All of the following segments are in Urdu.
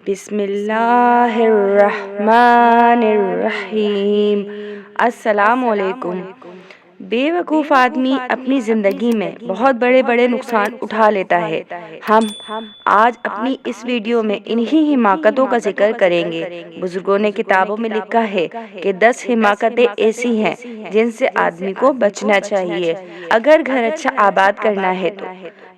بسم اللہ الرحمن الرحیم۔ السلام علیکم۔ بے وقوف آدمی اپنی زندگی میں بہت بڑے بڑے نقصان اٹھا لیتا ہے۔ ہم آج اپنی اس ویڈیو میں انہی حماقتوں کا ذکر کریں گے۔ بزرگوں نے کتابوں میں لکھا ہے کہ 10 حماقتیں ایسی ہیں جن سے آدمی کو بچنا چاہیے اگر گھر اچھا آباد کرنا ہے تو۔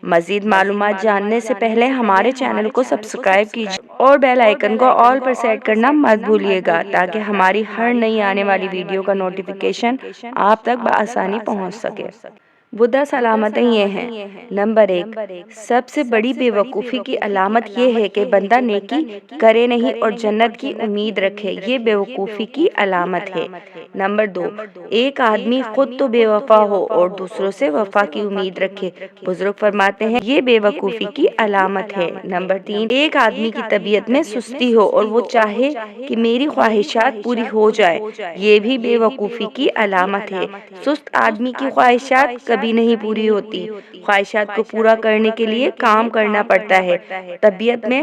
مزید معلومات جاننے سے پہلے ہمارے چینل کو سبسکرائب کیجیے اور بیل آئیکن کو آل پر سیٹ کرنا مت بھولیے گا تاکہ ہماری ہر نئی آنے والی ویڈیو کا نوٹیفیکیشن آپ تک بآسانی پہنچ سکے۔ وہ 10 علامتیں یہ ہیں۔ نمبر 1، سب سے بڑی بے وقوفی کی علامت یہ ہے کہ بندہ نیکی کرے نہیں اور جنت کی امید رکھے، یہ بے وقوفی کی علامت ہے۔ نمبر 2، ایک آدمی خود تو بے وفا ہو اور دوسروں سے وفا کی امید رکھے، بزرگ فرماتے ہیں یہ بے وقوفی کی علامت ہے۔ نمبر 3، ایک آدمی کی طبیعت میں سستی ہو اور وہ چاہے کہ میری خواہشات پوری ہو جائے، یہ بھی بے وقوفی کی علامت ہے۔ سست آدمی کی خواہشات کبھی نہیں پوری ہوتی، خواہشات کو پورا کرنے کے لیے کام کرنا پڑتا ہے۔ طبیعت میں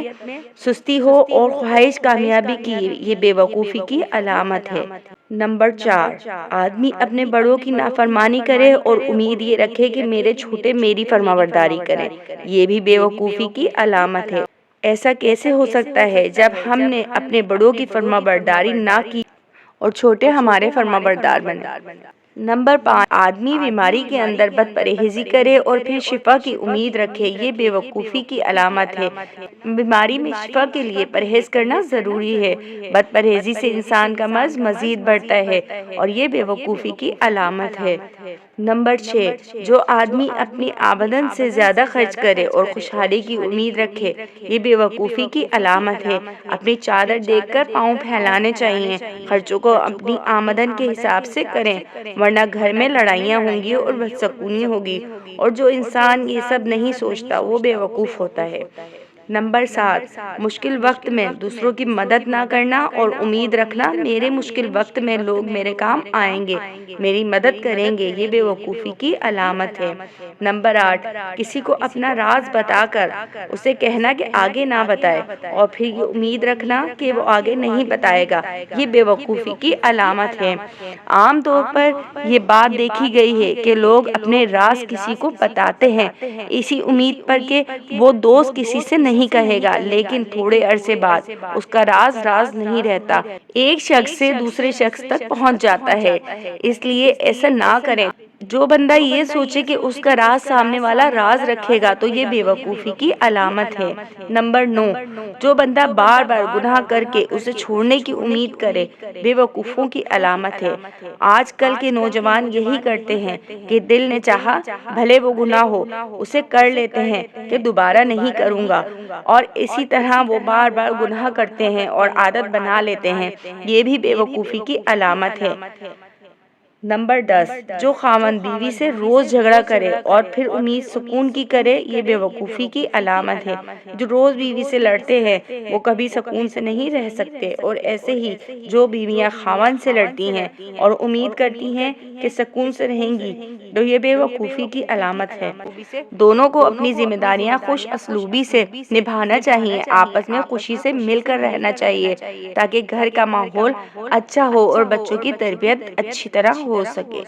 سستی ہو اور خواہش کامیابی کی، یہ بے وقوفی کی علامت ہے۔ نمبر 4، آدمی اپنے بڑوں کی نافرمانی کرے اور امید یہ رکھے کہ میرے چھوٹے میری فرمانبرداری کریں، یہ بھی بے وقوفی کی علامت ہے۔ ایسا کیسے ہو سکتا ہے جب ہم نے اپنے بڑوں کی فرمانبرداری نہ کی اور چھوٹے ہمارے فرمانبردار بنے۔ نمبر 5، آدمی بیماری کے اندر بد پرہیزی کرے اور پھر شفا کی امید رکھے، یہ بے وقوفی کی علامت ہے۔ بیماری میں شفا کے لیے پرہیز کرنا ضروری ہے، بد پرہیزی سے انسان کا مرض مزید بڑھتا ہے اور یہ بے وقوفی کی علامت ہے۔ نمبر 6، جو آدمی اپنی آمدن سے زیادہ خرچ کرے اور خوشحالی کی امید رکھے، یہ بے وقوفی کی علامت ہے۔ اپنی چادر دیکھ کر پاؤں پھیلانے چاہیے، خرچوں کو اپنی آمدن کے حساب سے کریں ورنہ گھر میں لڑائیاں ہوں گی اور بدسکونی ہوگی، اور جو انسان یہ سب نہیں سوچتا وہ بے وقوف ہوتا ہے۔ نمبر 7، مشکل وقت میں دوسروں کی مدد نہ کرنا اور امید رکھنا میرے مشکل وقت میں لوگ میرے کام آئیں گے، میری مدد کریں گے، یہ بے وقوفی کی علامت ہے۔ نمبر 8، کسی کو اپنا راز بتا کر اسے کہنا کہ آگے نہ بتائے اور پھر یہ امید رکھنا کہ وہ آگے نہیں بتائے گا، یہ بے وقوفی کی علامت ہے۔ عام طور پر یہ بات دیکھی گئی ہے کہ لوگ اپنے راز کسی کو بتاتے ہیں اسی امید پر کہ وہ دوست کسی سے نہیں کہے گا، لیکن تھوڑے عرصے بعد اس کا راز نہیں رہتا، ایک شخص سے دوسرے شخص تک پہنچ جاتا ہے۔ اس لیے ایسا نہ کریں۔ جو بندہ یہ سوچے کہ اس کا راز سامنے والا راز رکھے گا تو یہ بے وقوفی کی علامت ہے۔ نمبر 9، جو بندہ بار بار گناہ کر کے اسے چھوڑنے کی امید کرے، بے وقوفوں کی علامت ہے۔ آج کل کے نوجوان یہی کرتے ہیں کہ دل نے چاہا بھلے وہ گناہ ہو اسے کر لیتے ہیں کہ دوبارہ نہیں کروں گا، اور اسی طرح وہ بار بار گناہ کرتے ہیں اور عادت بنا لیتے ہیں، یہ بھی بے وقوفی کی علامت ہے۔ نمبر 10، جو خاوند بیوی سے روز جھگڑا کرے اور پھر امید سکون کی کرے، یہ بے وقوفی کی علامت ہے۔ جو روز بیوی سے لڑتے ہیں وہ کبھی سکون سے نہیں رہ سکتے، اور ایسے ہی جو بیویاں خاوند سے لڑتی ہیں اور امید کرتی ہیں کہ سکون سے رہیں گی تو یہ بے وقوفی کی علامت ہے۔ دونوں کو اپنی ذمہ داریاں خوش اسلوبی سے نبھانا چاہیے، آپس میں خوشی سے مل کر رہنا چاہیے تاکہ گھر کا ماحول اچھا ہو اور بچوں کی تربیت اچھی طرح ہو سکے۔